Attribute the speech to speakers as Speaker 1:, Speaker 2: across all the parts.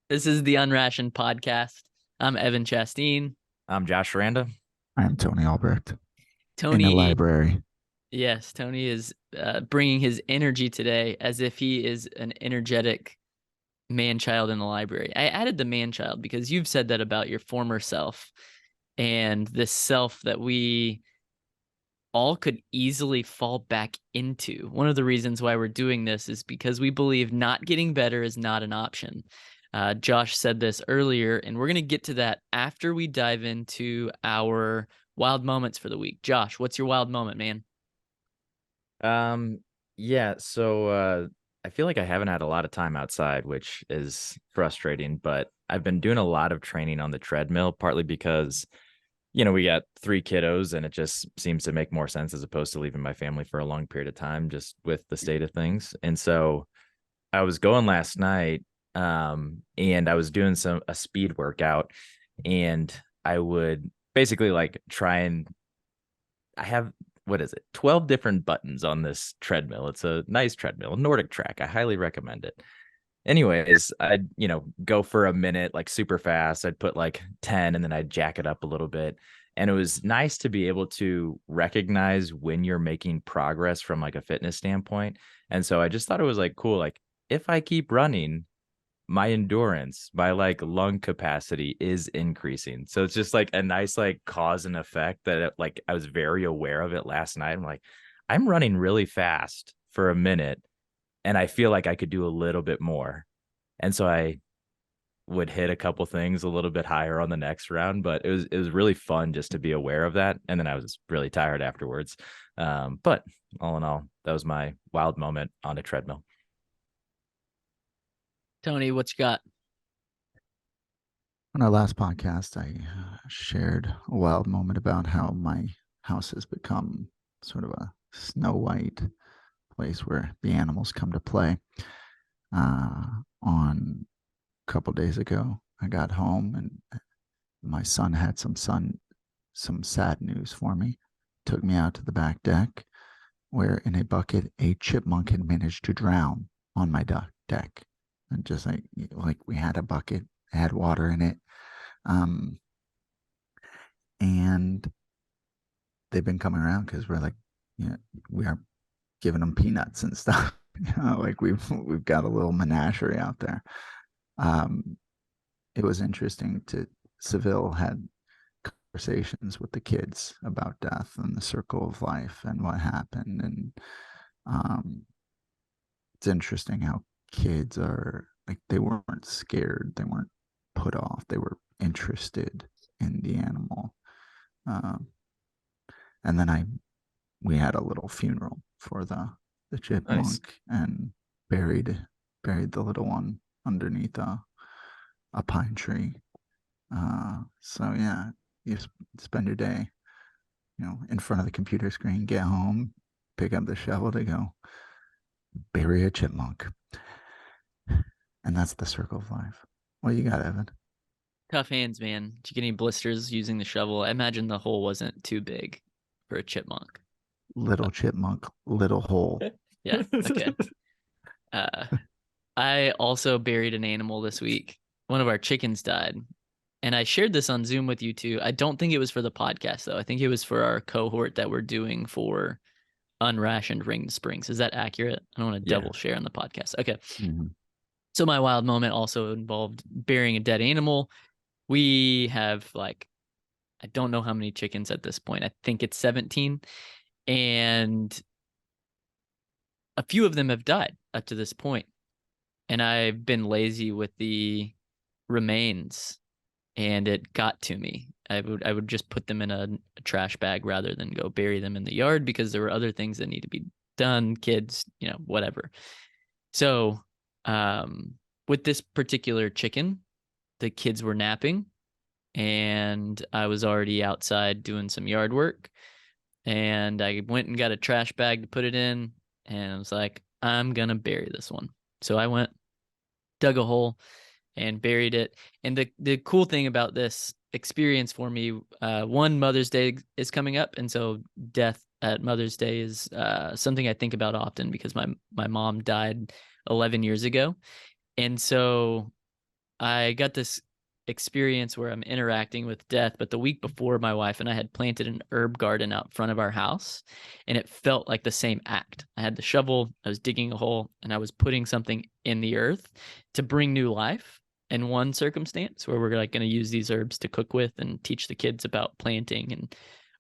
Speaker 1: This is the Unrationed Podcast. I'm Evan Chasteen.
Speaker 2: I'm Josh Randa.
Speaker 3: I'm Tony Albrecht in the
Speaker 1: Tony,
Speaker 3: library.
Speaker 1: yes, Tony is bringing his energy today as if he is an energetic man child in the library. I added the man child because you've said that about your former self and this self that we all could easily fall back into. One of the reasons why we're doing this is because we believe not getting better is not an option. Josh said this earlier, and we're going to get to that after we dive into our wild moments for the week. Josh, what's your wild moment, man?
Speaker 2: Um, yeah, so I feel like I haven't had a lot of time outside, which is frustrating, but I've been doing a lot of training on the treadmill, partly because, we got three kiddos and it just seems to make more sense as opposed to leaving my family for a long period of time, just with the state of things. And so I was going last night, and I was doing a speed workout, and I would basically like try and I have, what is it, 12 different buttons on this treadmill. It's a nice treadmill, Nordic Track. I highly recommend it. Anyways, I'd, go for a minute, like super fast. I'd put like 10 and then I'd jack it up a little bit. And it was nice to be able to recognize when you're making progress from like a fitness standpoint. And so I just thought it was like cool. Like if I keep running, my endurance, my like lung capacity is increasing. So it's just like a nice like cause and effect that like I was very aware of it last night. I'm like, I'm running really fast for a minute and I feel like I could do a little bit more. And so I would hit a couple things a little bit higher on the next round, but it was really fun just to be aware of that. And then I was really tired afterwards. But all in all, that was my wild moment on a treadmill.
Speaker 1: Tony, what you got?
Speaker 3: On our last podcast, I shared a wild moment about how my house has become sort of a Snow White place where the animals come to play. On a couple days ago, I got home and my son had some sad news for me. Took me out to the back deck where in a bucket a chipmunk had managed to drown on my deck. And just like we had a bucket, had water in it. Um, and they've been coming around because we're like, we are giving them peanuts and stuff. Like we've got a little menagerie out there. Um, it was interesting to Seville had conversations with the kids about death and the circle of life and what happened. And um, it's interesting how kids are like, they weren't scared, they weren't put off, they were interested in the animal. Um, and then we had a little funeral for the
Speaker 2: Nice.
Speaker 3: chipmunk and buried the little one underneath a pine tree. So yeah, you spend your day, in front of the computer screen, get home, pick up the shovel to go bury a chipmunk. And that's the circle of life. What you got, Evan?
Speaker 1: Tough hands, man. Did you get any blisters using the shovel? I imagine the hole wasn't too big for a chipmunk.
Speaker 3: Little chipmunk, little hole.
Speaker 1: Yeah, okay. Uh, I also buried an animal this week. One of our chickens died. And I shared this on Zoom with you too. I don't think it was for the podcast, though. I think it was for our cohort that we're doing for Unrationed Ring Springs. Is that accurate? I don't want to
Speaker 2: Yeah.
Speaker 1: double share on the podcast. Okay.
Speaker 3: Mm-hmm.
Speaker 1: So my wild moment also involved burying a dead animal. We have I don't know how many chickens at this point. I think it's 17. And a few of them have died up to this point. And I've been lazy with the remains and it got to me. I would just put them in a trash bag rather than go bury them in the yard because there were other things that need to be done, kids, whatever. So, with this particular chicken, the kids were napping and I was already outside doing some yard work and I went and got a trash bag to put it in and I was like, I'm going to bury this one. So I went, dug a hole and buried it. And the cool thing about this experience for me, one, Mother's Day is coming up, and so death at Mother's Day is something I think about often because my mom died 11 years ago, and so I got this experience where I'm interacting with death, but the week before, my wife and I had planted an herb garden out front of our house, and it felt like the same act. I had the shovel, I was digging a hole, and I was putting something in the earth to bring new life. In one circumstance where we're like going to use these herbs to cook with and teach the kids about planting and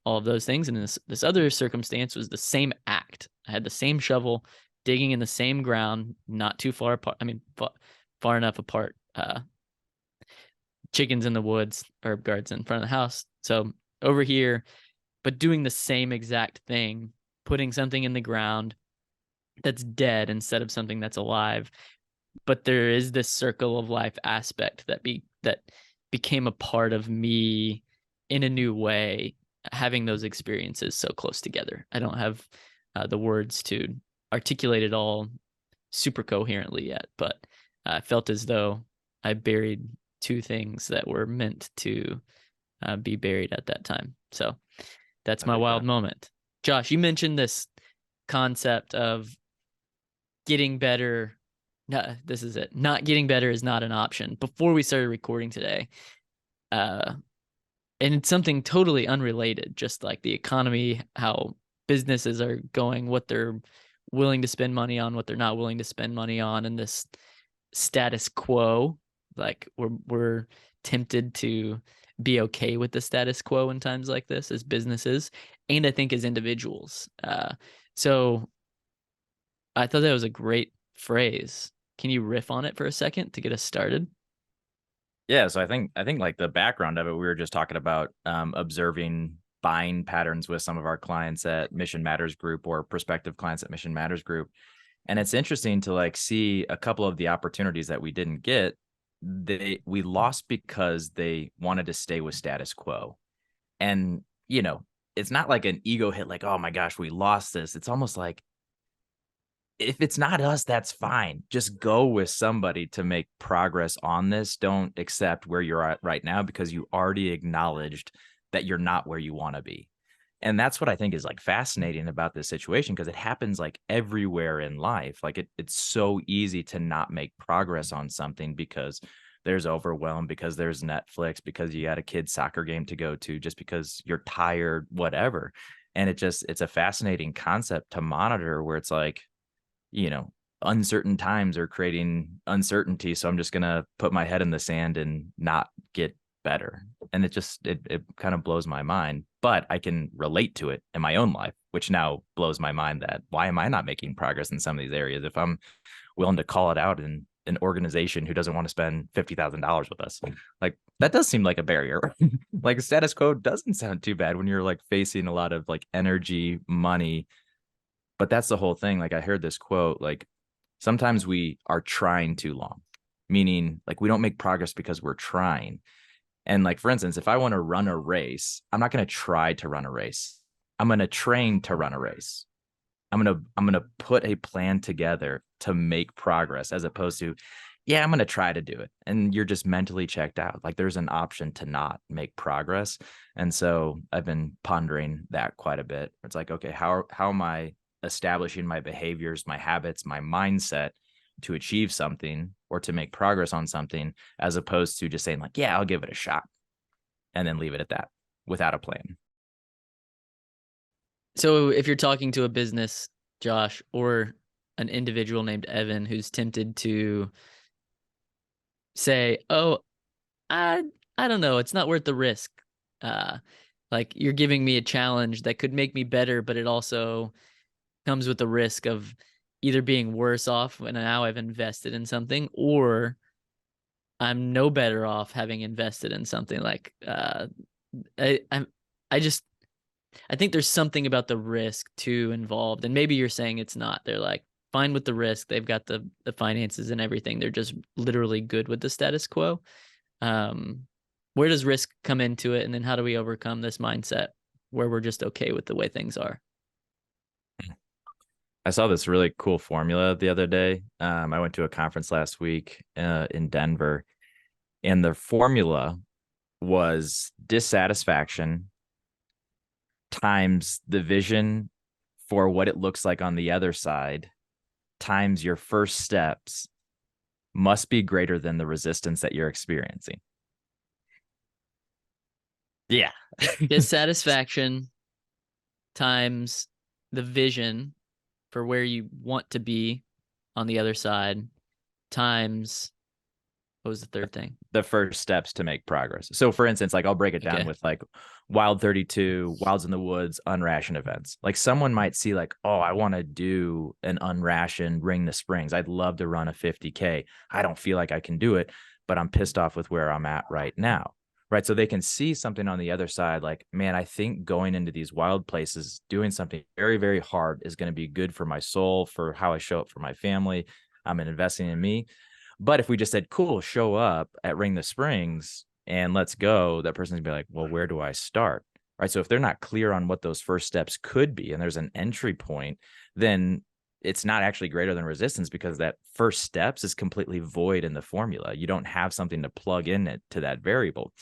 Speaker 1: all of those things. And this other circumstance was the same act. I had the same shovel, digging in the same ground, not too far apart. I mean, far enough apart. Chickens in the woods, herb gardens in front of the house. So over here, but doing the same exact thing, putting something in the ground that's dead instead of something that's alive. But there is this circle of life aspect that became a part of me in a new way, having those experiences so close together. I don't have the words to articulate it all super coherently yet, but I felt as though I buried two things that were meant to be buried at that time. So that's my wild moment. Josh, you mentioned this concept of getting better. No, this is it. Not getting better is not an option. Before we started recording today, and it's something totally unrelated, just like the economy, how businesses are going, what they're willing to spend money on, what they're not willing to spend money on, and this status quo. Like we're tempted to be okay with the status quo in times like this as businesses, and I think as individuals. So I thought that was a great phrase. Can you riff on it for a second to get us started?
Speaker 2: Yeah, so I think like the background of it, we were just talking about observing buying patterns with some of our clients at Mission Matters Group or prospective clients at Mission Matters Group. And it's interesting to like see a couple of the opportunities that we didn't get, we lost because they wanted to stay with status quo. And, you know, it's not like an ego hit, like, oh my gosh, we lost this. It's almost like, if it's not us, that's fine. Just go with somebody to make progress on this. Don't accept where you're at right now because you already acknowledged that you're not where you want to be. And that's what I think is like fascinating about this situation, because it happens like everywhere in life. Like it's so easy to not make progress on something because there's overwhelm, because there's Netflix, because you got a kid's soccer game to go to, just because you're tired, whatever. And it's a fascinating concept to monitor where it's like, you know, uncertain times are creating uncertainty. So I'm just going to put my head in the sand and not get better. And it kind of blows my mind, but I can relate to it in my own life, which now blows my mind that why am I not making progress in some of these areas? If I'm willing to call it out in an organization who doesn't want to spend $50,000 with us, like that does seem like a barrier. Like status quo doesn't sound too bad when you're like facing a lot of like energy, money. But that's the whole thing. Like I heard this quote, like sometimes we are trying too long, meaning like we don't make progress because we're trying. And like, for instance, if I want to run a race, I'm not going to try to run a race. I'm going to train to run a race. I'm going to put a plan together to make progress, as opposed to, yeah, I'm going to try to do it. And you're just mentally checked out. Like there's an option to not make progress. And so I've been pondering that quite a bit. It's like, okay, how am I establishing my behaviors, my habits, my mindset to achieve something or to make progress on something, as opposed to just saying like, yeah, I'll give it a shot and then leave it at that without a plan.
Speaker 1: So if you're talking to a business, Josh, or an individual named Evan who's tempted to say, oh, I don't know, it's not worth the risk. Like you're giving me a challenge that could make me better, but it also comes with the risk of either being worse off when now I've invested in something, or I'm no better off having invested in something. Like I think there's something about the risk too involved, and maybe you're saying it's not. They're like fine with the risk. They've got the finances and everything. They're just literally good with the status quo. Where does risk come into it, and then how do we overcome this mindset where we're just okay with the way things are?
Speaker 2: I saw this really cool formula the other day. I went to a conference last week in Denver, and the formula was dissatisfaction times the vision for what it looks like on the other side times your first steps must be greater than the resistance that you're experiencing. Yeah.
Speaker 1: Dissatisfaction times the vision for where you want to be on the other side times, what was the third thing?
Speaker 2: The first steps to make progress. So for instance, like I'll break it down with like Wild 32, Wilds in the Woods, unrationed events. Like someone might see like, oh, I want to do an unrationed Ring the Springs. I'd love to run a 50K. I don't feel like I can do it, but I'm pissed off with where I'm at right now. Right. So they can see something on the other side, like, man, I think going into these wild places, doing something very, very hard is going to be good for my soul, for how I show up for my family. I'm investing in me. But if we just said, cool, show up at Ring the Springs and let's go, that person's gonna be like, well, where do I start? Right. So if they're not clear on what those first steps could be, and there's an entry point, then it's not actually greater than resistance, because that first steps is completely void in the formula. You don't have something to plug in it to that variable.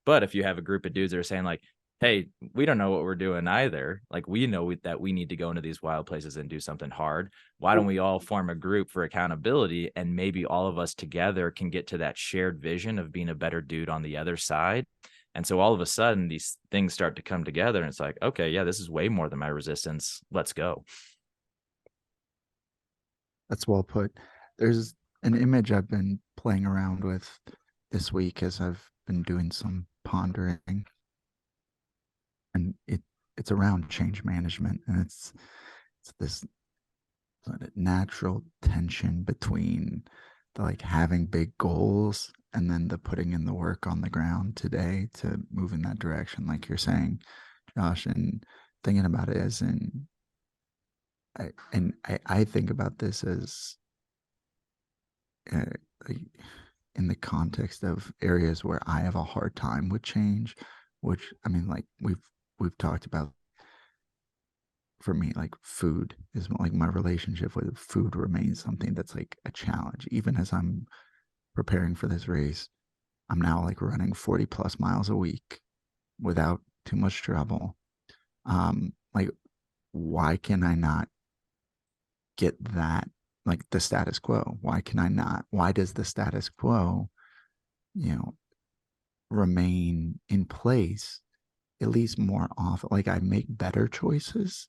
Speaker 2: But if you have a group of dudes that are saying like, hey, we don't know what we're doing either. Like, we know that we need to go into these wild places and do something hard. Why don't we all form a group for accountability? And maybe all of us together can get to that shared vision of being a better dude on the other side. And so all of a sudden these things start to come together, and it's like, okay, yeah, this is way more than my resistance. Let's go.
Speaker 3: That's well put. There's an image I've been playing around with this week as I've been doing some pondering, and it's around change management, and it's this sort of natural tension between the like having big goals and then the putting in the work on the ground today to move in that direction, like you're saying, Josh. And thinking about it as in, I think about this as like in the context of areas where I have a hard time with change, which, I mean, like we've talked about. For me, like food is like, my relationship with food remains something that's like a challenge. Even as I'm preparing for this race, I'm now like running 40 plus miles a week without too much trouble. Like, why can I not get that, like the status quo? Why can I not? Why does the status quo, remain in place at least more often? Like, I make better choices,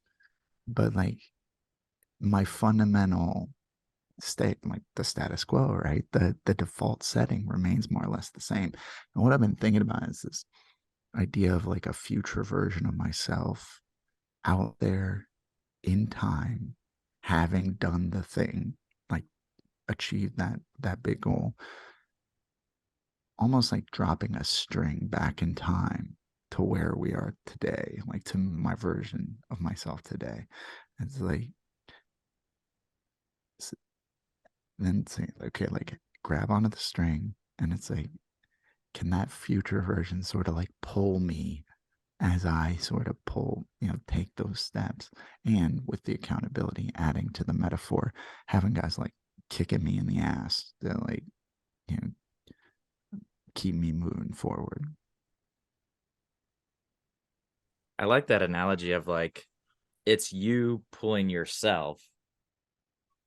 Speaker 3: but like my fundamental state, like the status quo, right? The default setting remains more or less the same. And what I've been thinking about is this idea of like a future version of myself out there in time, having done the thing, like achieved that big goal, almost like dropping a string back in time to where we are today, like to my version of myself today. It's like, then say, okay, like grab onto the string, and it's like, can that future version sort of like pull me as I sort of pull, take those steps? And with the accountability, adding to the metaphor, having guys like kicking me in the ass to like, keep me moving forward.
Speaker 2: I like that analogy of like, it's you pulling yourself,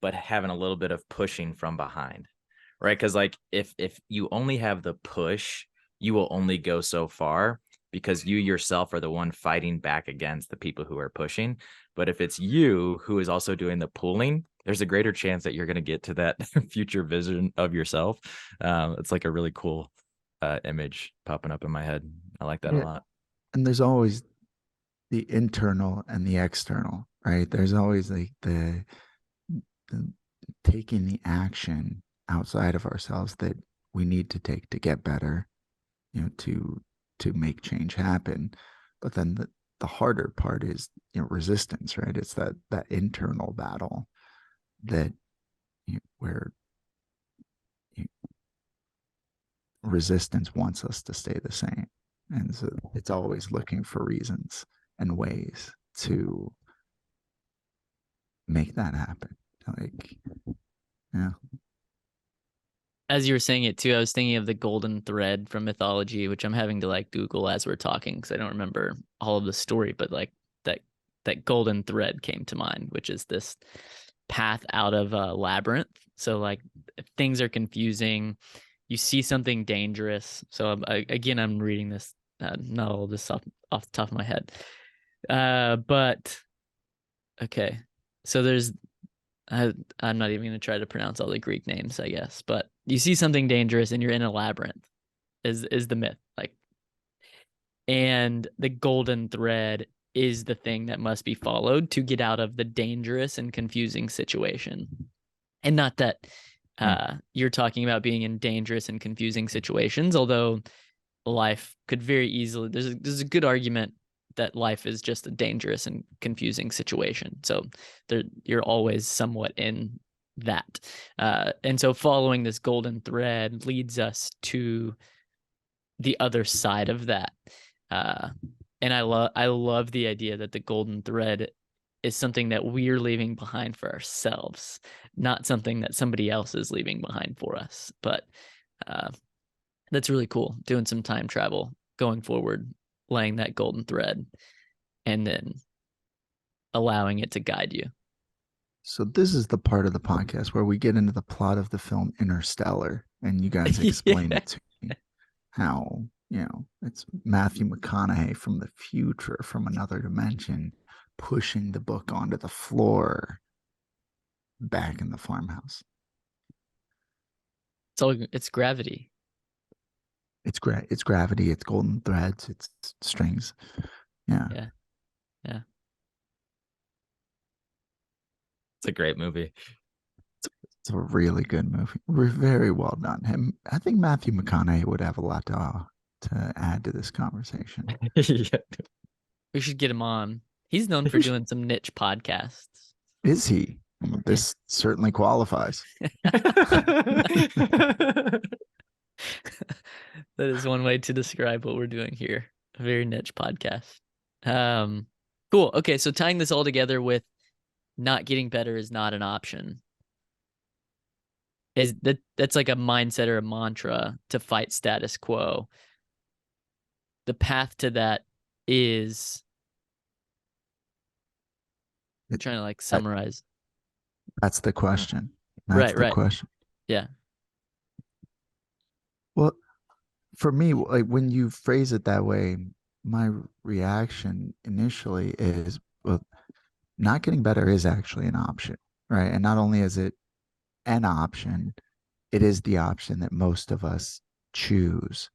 Speaker 2: but having a little bit of pushing from behind, right? Because like if you only have the push, you will only go so far, because you yourself are the one fighting back against the people who are pushing. But if it's you who is also doing the pulling, there's a greater chance that you're going to get to that future vision of yourself. It's like a really cool image popping up in my head. I like that a lot.
Speaker 3: And there's always the internal and the external, right? There's always like the taking the action outside of ourselves that we need to take to get better, to make change happen. But then the harder part is, resistance, right? It's that internal battle that where resistance wants us to stay the same. And so it's always looking for reasons and ways to make that happen. Like, yeah.
Speaker 1: As you were saying it too, I was thinking of the golden thread from mythology, which I'm having to like Google as we're talking because I don't remember all of the story, but like that golden thread came to mind, which is this path out of a labyrinth. So like if things are confusing, you see something dangerous. So again, I'm reading this, not all this off the top of my head. But okay. So there's, I'm not even going to try to pronounce all the Greek names, I guess, but you see something dangerous and you're in a labyrinth is the myth. Like, and the golden thread is the thing that must be followed to get out of the dangerous and confusing situation. And not that you're talking about being in dangerous and confusing situations, although life could very easily, there's a good argument that life is just a dangerous and confusing situation. So you're always somewhat in that. And so following this golden thread leads us to the other side of that. And I love the idea that the golden thread is something that we're leaving behind for ourselves, not something that somebody else is leaving behind for us. But that's really cool. Doing some time travel, going forward, laying that golden thread, and then allowing it to guide you.
Speaker 3: So this is the part of the podcast where we get into the plot of the film Interstellar, and you guys explain it to me how, it's Matthew McConaughey from the future, from another dimension, pushing the book onto the floor back in the farmhouse.
Speaker 1: It's gravity.
Speaker 3: It's gravity, it's golden threads, it's strings. Yeah.
Speaker 2: It's a great movie.
Speaker 3: It's a really good movie. Very well done. I think Matthew McConaughey would have a lot to add to this conversation.
Speaker 2: Yeah.
Speaker 1: We should get him on. He's known for doing some niche podcasts.
Speaker 3: Is he? This certainly qualifies.
Speaker 1: That is one way to describe what we're doing here. A very niche podcast. Cool. Okay, so tying this all together with not getting better is not an option. That's like a mindset or a mantra to fight status quo. The path to that is, I'm trying to like summarize.
Speaker 3: That's the question. That's the question.
Speaker 1: Yeah.
Speaker 3: Well, for me, like when you phrase it that way, my reaction initially is, well, not getting better is actually an option, right? And not only is it an option, it is the option that most of us choose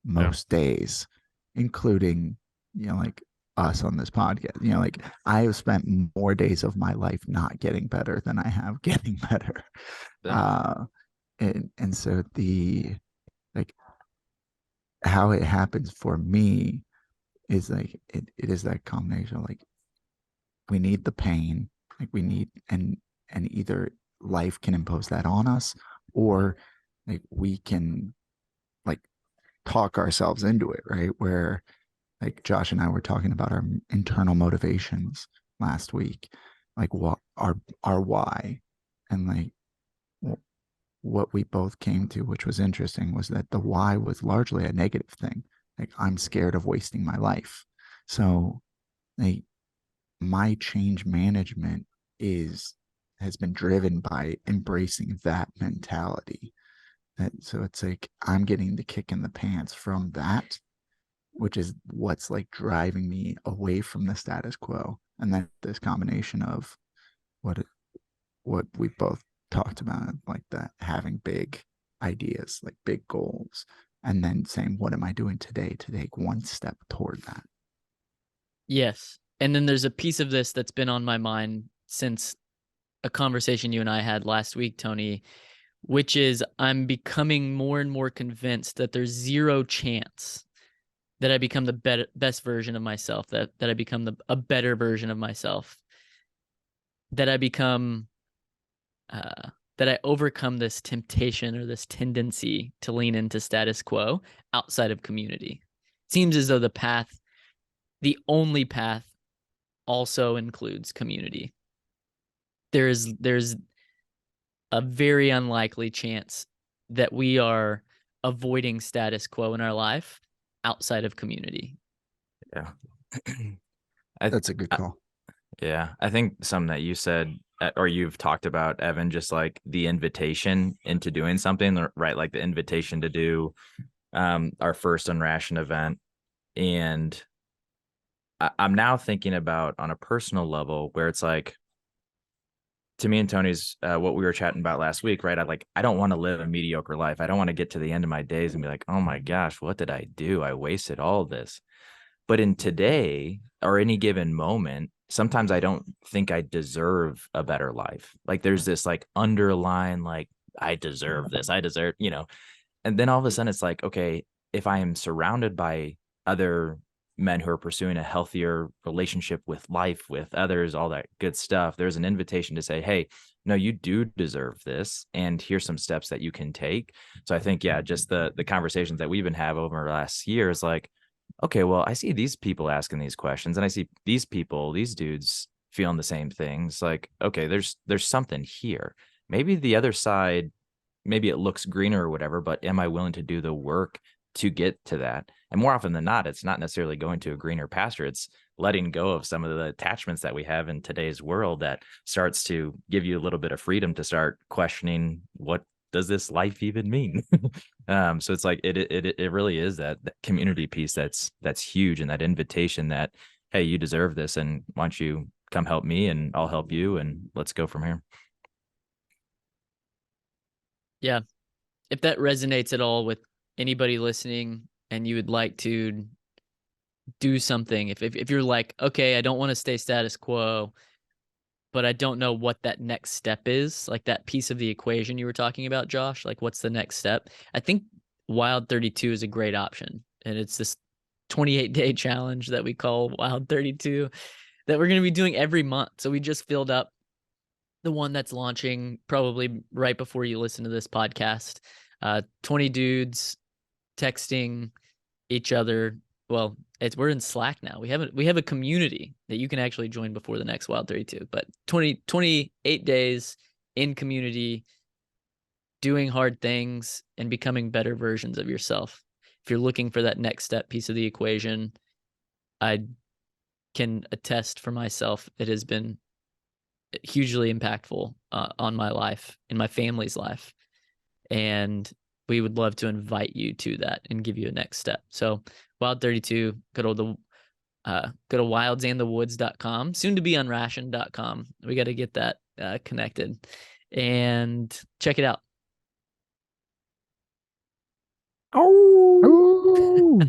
Speaker 3: most days, including, like us on this podcast. Like I have spent more days of my life not getting better than I have getting better. And so the, like, how it happens for me is like, it is that combination of like, we need the pain, like we need, and either life can impose that on us, or like we can like talk ourselves into it, right? Where like Josh and I were talking about our internal motivations last week, like what our why, and like what we both came to, which was interesting, was that the why was largely a negative thing. Like I'm scared of wasting my life. So like my change management has been driven by embracing that mentality. So it's like I'm getting the kick in the pants from that, which is what's like driving me away from the status quo. And then this combination of what we both talked about, like that, having big ideas, like big goals, and then saying, what am I doing today to take one step toward that?
Speaker 1: Yes. And then there's a piece of this that's been on my mind since a conversation you and I had last week, Tony, which is I'm becoming more and more convinced that there's zero chance that I become the best version of myself, that I become a better version of myself, that I become, that I overcome this temptation or this tendency to lean into status quo outside of community. It seems as though the only path also includes community. There's a very unlikely chance that we are avoiding status quo in our life outside of community.
Speaker 2: Yeah.
Speaker 3: That's a good call.
Speaker 2: I think something that you said or you've talked about, Evan, just like the invitation into doing something, right? Like the invitation to do our first Unration event. And I'm now thinking about on a personal level where it's like, to me and Tony's what we were chatting about last week, right? I don't want to live a mediocre life. I don't want to get to the end of my days and be like, oh my gosh, what did I do? I wasted all this. But in today or any given moment, sometimes I don't think I deserve a better life. Like there's this like underlying, like, I deserve this. I deserve, and then all of a sudden it's like, okay, if I am surrounded by other men who are pursuing a healthier relationship with life, with others, all that good stuff, there's an invitation to say, hey, no, you do deserve this, and here's some steps that you can take. So I think, yeah, just the conversations that we've been having over the last year is like, okay, well, I see these people asking these questions, and I see these people, these dudes feeling the same things. Like, okay, there's something here. Maybe the other side, maybe it looks greener or whatever, but am I willing to do the work to get to that? And more often than not, it's not necessarily going to a greener pasture. It's letting go of some of the attachments that we have in today's world that starts to give you a little bit of freedom to start questioning, what does this life even mean? So it's like it really is that community piece that's huge, and that invitation that, hey, you deserve this, and why don't you come help me and I'll help you, and let's go from here.
Speaker 1: Yeah. If that resonates at all with anybody listening and you would like to do something, if you're like, okay, I don't want to stay status quo, but I don't know what that next step is, like that piece of the equation you were talking about, Josh, like what's the next step? I think Wild 32 is a great option. And it's this 28-day challenge that we call Wild 32 that we're going to be doing every month. So we just filled up the one that's launching probably right before you listen to this podcast. 20 dudes texting each other. Well, we're in Slack now. We have a community that you can actually join before the next Wild 32. But 28 days in community, doing hard things and becoming better versions of yourself. If you're looking for that next step piece of the equation, I can attest for myself, it has been hugely impactful on my life, in my family's life. And we would love to invite you to that and give you a next step. So Wild 32, go to wildsandthewoods.com, soon to be unration.com. We got to get that connected and check it out.
Speaker 3: Oh.